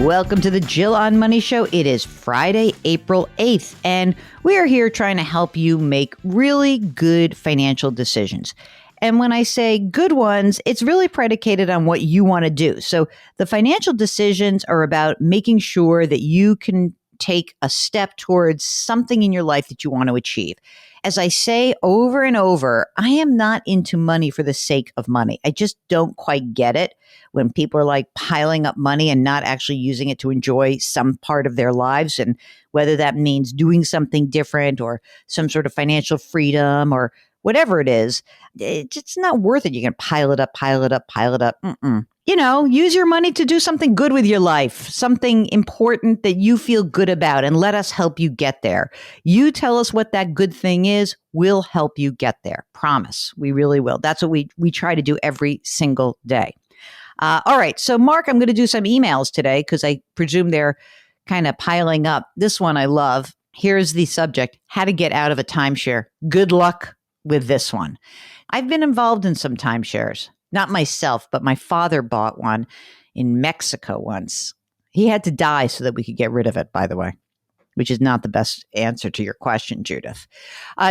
Welcome to the Jill on Money Show. It is Friday, April 8th, and we are here trying to help you make really good financial decisions. And when I say good ones, it's really predicated on what you want to do. So the financial decisions are about making sure that you can take a step towards something in your life that you want to achieve. As I say over and over, I am not into money for the sake of money. I just don't quite get it when people are like piling up money and not actually using it to enjoy some part of their lives. And whether that means doing something different or some sort of financial freedom or whatever it is, it's not worth it. You can pile it up, pile it up, pile it up. You know, use your money to do something good with your life, something important that you feel good about, and let us help you get there. You tell us what that good thing is, we'll help you get there. Promise. We really will. That's what we try to do every single day. All right. So, Mark, I'm going to do some emails today because I presume they're kind of piling up. This one I love. Here's the subject: how to get out of a timeshare. Good luck with this one. I've been involved in some timeshares. Not myself, but my father bought one in Mexico once. He had to die so that we could get rid of it, by the way, which is not the best answer to your question, Judith.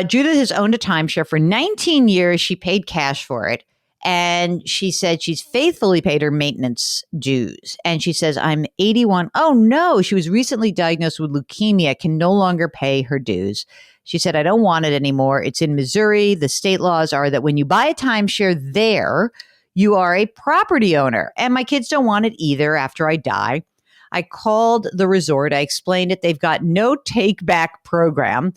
Judith has owned a timeshare for 19 years. She paid cash for it. And she said she's faithfully paid her maintenance dues. And she says, I'm 81. Oh, no. She was recently diagnosed with leukemia, can no longer pay her dues. She said, I don't want it anymore. It's in Missouri. The state laws are that when you buy a timeshare there, you are a property owner. And my kids don't want it either after I die. I called the resort. I explained it. They've got no take back program.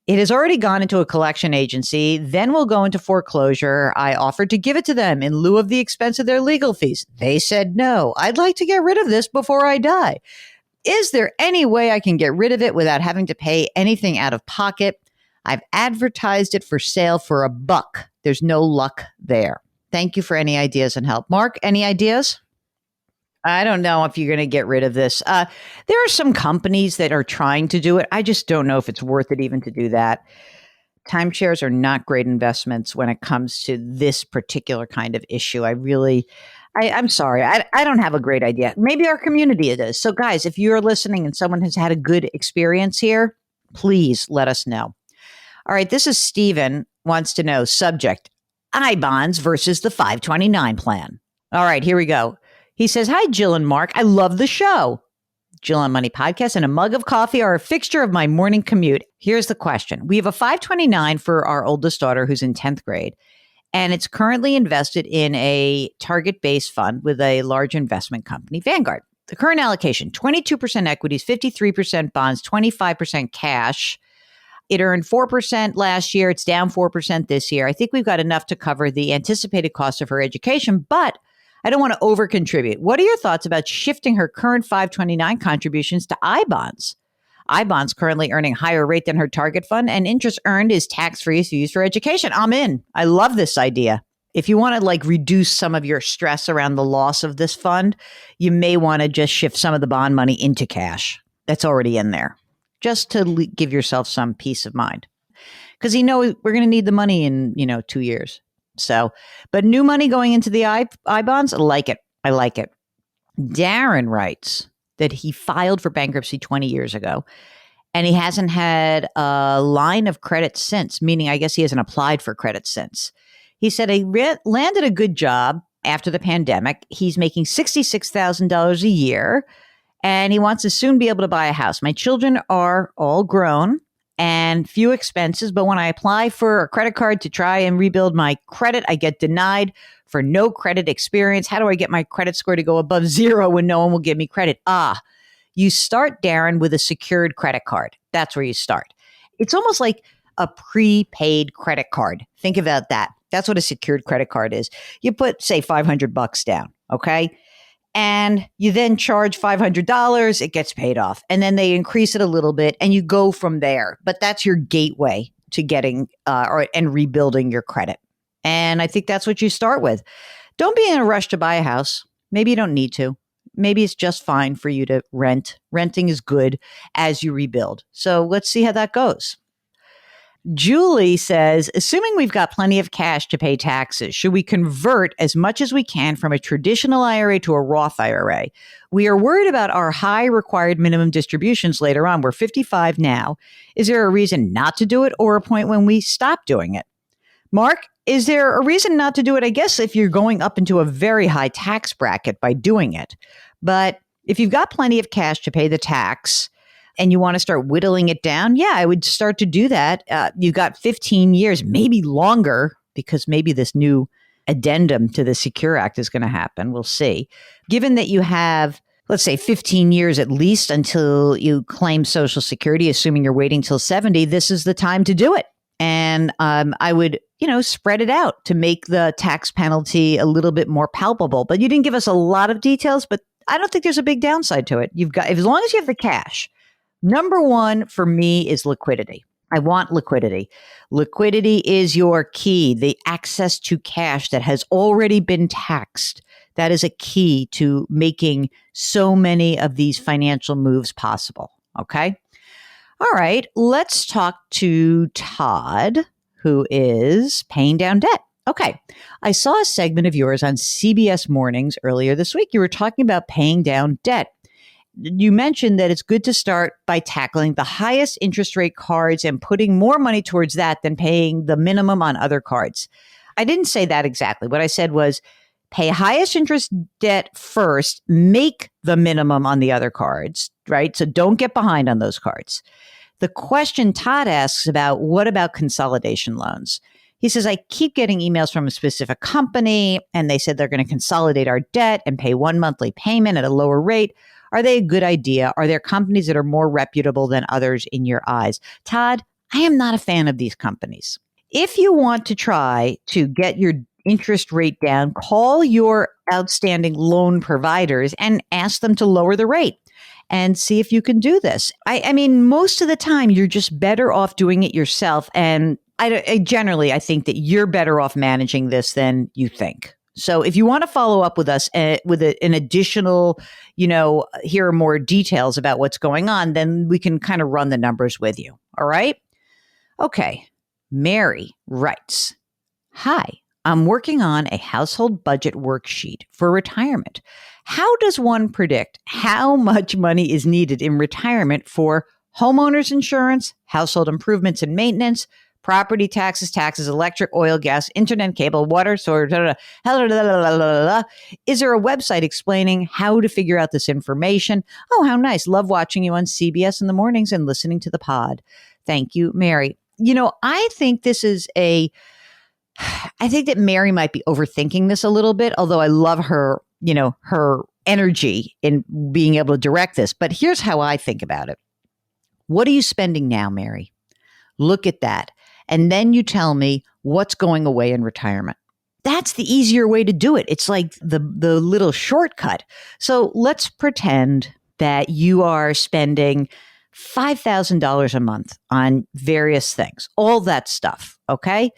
It has already gone into a collection agency, then will go into foreclosure. I offered to give it to them in lieu of the expense of their legal fees. They said no. I'd like to get rid of this before I die. Is there any way I can get rid of it without having to pay anything out of pocket? I've advertised it for sale for $1. There's no luck there. Thank you for any ideas and help. Mark, any ideas? I don't know if you're going to get rid of this. There are some companies that are trying to do it. I just don't know if it's worth it even to do that. Timeshares are not great investments when it comes to this particular kind of issue. I'm sorry. I don't have a great idea. Maybe our community it is. So guys, if you're listening and someone has had a good experience here, please let us know. All right. This is Stephen wants to know subject, I-bonds versus the 529 plan. All right, here we go. He says, hi, Jill and Mark. I love the show. Jill on Money podcast and a mug of coffee are a fixture of my morning commute. Here's the question. We have a 529 for our oldest daughter who's in 10th grade, and it's currently invested in a target-based fund with a large investment company, Vanguard. The current allocation, 22% equities, 53% bonds, 25% cash. It earned 4% last year. It's down 4% this year. I think we've got enough to cover the anticipated cost of her education, but I don't want to over contribute. What are your thoughts about shifting her current 529 contributions to I-bonds? I-bonds currently earning higher rate than her target fund, and interest earned is tax-free to use for education. I'm in. I love this idea. If you want to reduce some of your stress around the loss of this fund, you may want to just shift some of the bond money into cash that's already in there, just to give yourself some peace of mind. Because we're going to need the money in 2 years. So, but new money going into the I-bonds, I like it. I like it. Darren writes that he filed for bankruptcy 20 years ago, and he hasn't had a line of credit since, meaning I guess he hasn't applied for credit since. He said he landed a good job after the pandemic. He's making $66,000 a year, and he wants to soon be able to buy a house. My children are all grown and few expenses, but when I apply for a credit card to try and rebuild my credit, I get denied for no credit experience. How do I get my credit score to go above 0 when no one will give me credit? You start, Darren, with a secured credit card. That's where you start. It's almost like a prepaid credit card. Think about that. That's what a secured credit card is. You put, say, $500 down, okay? And you then charge $500, it gets paid off. And then they increase it a little bit and you go from there. But that's your gateway to getting and rebuilding your credit. And I think that's what you start with. Don't be in a rush to buy a house. Maybe you don't need to. Maybe it's just fine for you to rent. Renting is good as you rebuild. So let's see how that goes. Julie says, assuming we've got plenty of cash to pay taxes, should we convert as much as we can from a traditional IRA to a Roth IRA? We are worried about our high required minimum distributions later on. We're 55 now. Is there a reason not to do it or a point when we stop doing it? Mark, is there a reason not to do it? I guess if you're going up into a very high tax bracket by doing it. But if you've got plenty of cash to pay the tax, and you want to start whittling it down, yeah, I would start to do that. You've got 15 years, maybe longer, because maybe this new addendum to the Secure Act is going to happen. We'll see. Given that you have, let's say, 15 years at least until you claim Social Security, assuming you're waiting till 70, this is the time to do it. And I would, spread it out to make the tax penalty a little bit more palpable. But you didn't give us a lot of details, but I don't think there's a big downside to it. You've got, as long as you have the cash. Number one for me is liquidity. I want liquidity. Liquidity is your key, the access to cash that has already been taxed. That is a key to making so many of these financial moves possible. Okay. All right. Let's talk to Todd, who is paying down debt. Okay. I saw a segment of yours on CBS Mornings earlier this week. You were talking about paying down debt. You mentioned that it's good to start by tackling the highest interest rate cards and putting more money towards that than paying the minimum on other cards. I didn't say that exactly. What I said was pay highest interest debt first, make the minimum on the other cards, right? So don't get behind on those cards. The question Todd asks about, what about consolidation loans? He says, I keep getting emails from a specific company and they said they're going to consolidate our debt and pay one monthly payment at a lower rate. Are they a good idea? Are there companies that are more reputable than others in your eyes? Todd, I am not a fan of these companies. If you want to try to get your interest rate down, call your outstanding loan providers and ask them to lower the rate and see if you can do this. I mean, most of the time, you're just better off doing it yourself. And I generally think that you're better off managing this than you think. So if you want to follow up with us with an additional, here are more details about what's going on, then we can kind of run the numbers with you. All right. Okay. Mary writes, hi, I'm working on a household budget worksheet for retirement. How does one predict how much money is needed in retirement for homeowners insurance, household improvements and maintenance, property taxes, electric, oil, gas, internet, cable, water, source, Is there a website explaining how to figure out this information? Oh, how nice. Love watching you on CBS in the mornings and listening to the pod. Thank you, Mary. I think I think that Mary might be overthinking this a little bit, although I love her, her energy in being able to direct this. But here's how I think about it. What are you spending now, Mary? Look at that. And then you tell me what's going away in retirement. That's the easier way to do it. It's like the little shortcut. So let's pretend that you are spending $5,000 a month on various things, all that stuff. Okay.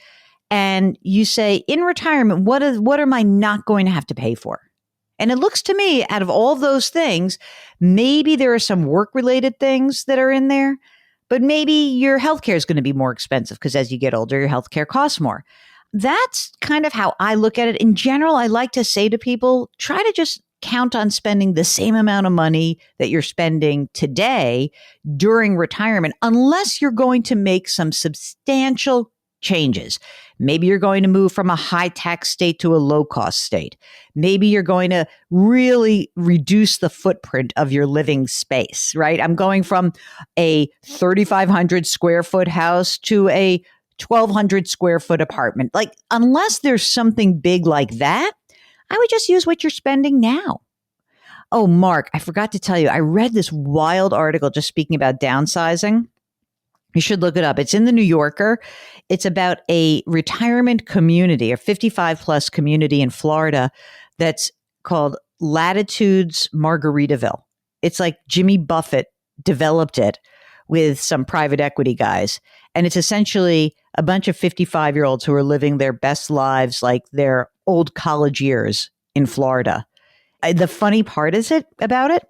And you say, in retirement, what am I not going to have to pay for? And it looks to me, out of all those things, maybe there are some work-related things that are in there. But maybe your healthcare is going to be more expensive because as you get older, your healthcare costs more. That's kind of how I look at it. In general, I like to say to people, try to just count on spending the same amount of money that you're spending today during retirement, unless you're going to make some substantial changes. Maybe you're going to move from a high tax state to a low cost state. Maybe you're going to really reduce the footprint of your living space, right? I'm going from a 3,500 square foot house to a 1,200 square foot apartment. Like, unless there's something big like that, I would just use what you're spending now. Oh, Mark, I forgot to tell you, I read this wild article just speaking about downsizing. You should look it up. It's in the New Yorker. It's about a retirement community, a 55 plus community in Florida that's called Latitudes Margaritaville. It's like Jimmy Buffett developed it with some private equity guys. And it's essentially a bunch of 55-year-olds who are living their best lives like their old college years in Florida. The funny part about it,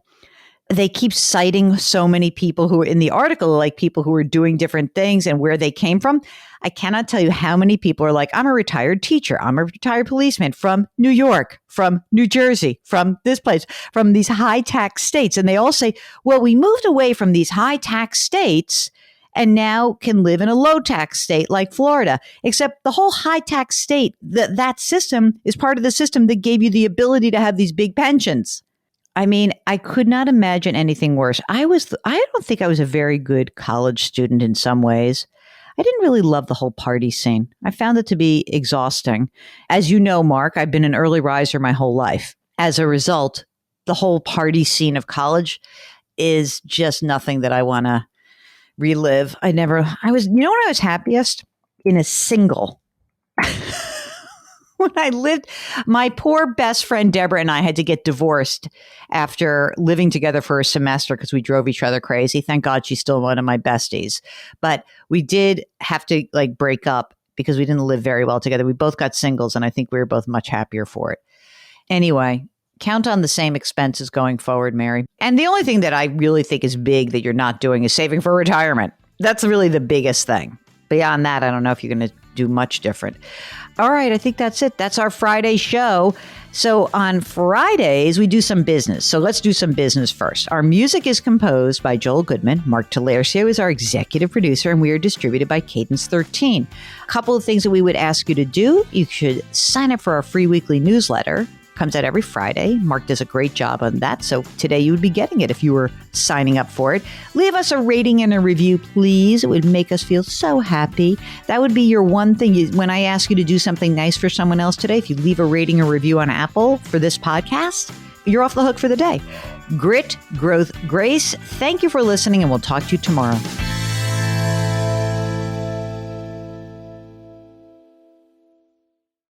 they keep citing so many people who are in the article, like people who are doing different things and where they came from. I cannot tell you how many people are like, I'm a retired teacher. I'm a retired policeman from New York, from New Jersey, from this place, from these high tax states. And they all say, well, we moved away from these high tax states and now can live in a low tax state like Florida, except the whole high tax state, that system is part of the system that gave you the ability to have these big pensions. I mean, I could not imagine anything worse. I don't think I was a very good college student in some ways. I didn't really love the whole party scene. I found it to be exhausting. As you know, Mark, I've been an early riser my whole life. As a result, the whole party scene of college is just nothing that I want to relive. You know when I was happiest? In a single. When I lived, my poor best friend Deborah and I had to get divorced after living together for a semester because we drove each other crazy. Thank God she's still one of my besties. But we did have to break up because we didn't live very well together. We both got singles and I think we were both much happier for it. Anyway, count on the same expenses going forward, Mary. And the only thing that I really think is big that you're not doing is saving for retirement. That's really the biggest thing. Beyond that, I don't know if you're going to do much different. All right, I think that's it. That's our Friday show. So on Fridays, we do some business. So let's do some business first. Our music is composed by Joel Goodman. Mark Talercio is our executive producer, and we are distributed by Cadence 13. A couple of things that we would ask you to do. You should sign up for our free weekly newsletter. Comes out every Friday. Mark does a great job on that. So today you would be getting it if you were signing up for it. Leave us a rating and a review, please. It would make us feel so happy. That would be your one thing. When I ask you to do something nice for someone else today, if you leave a rating or review on Apple for this podcast, you're off the hook for the day. Grit, growth, grace. Thank you for listening, and we'll talk to you tomorrow.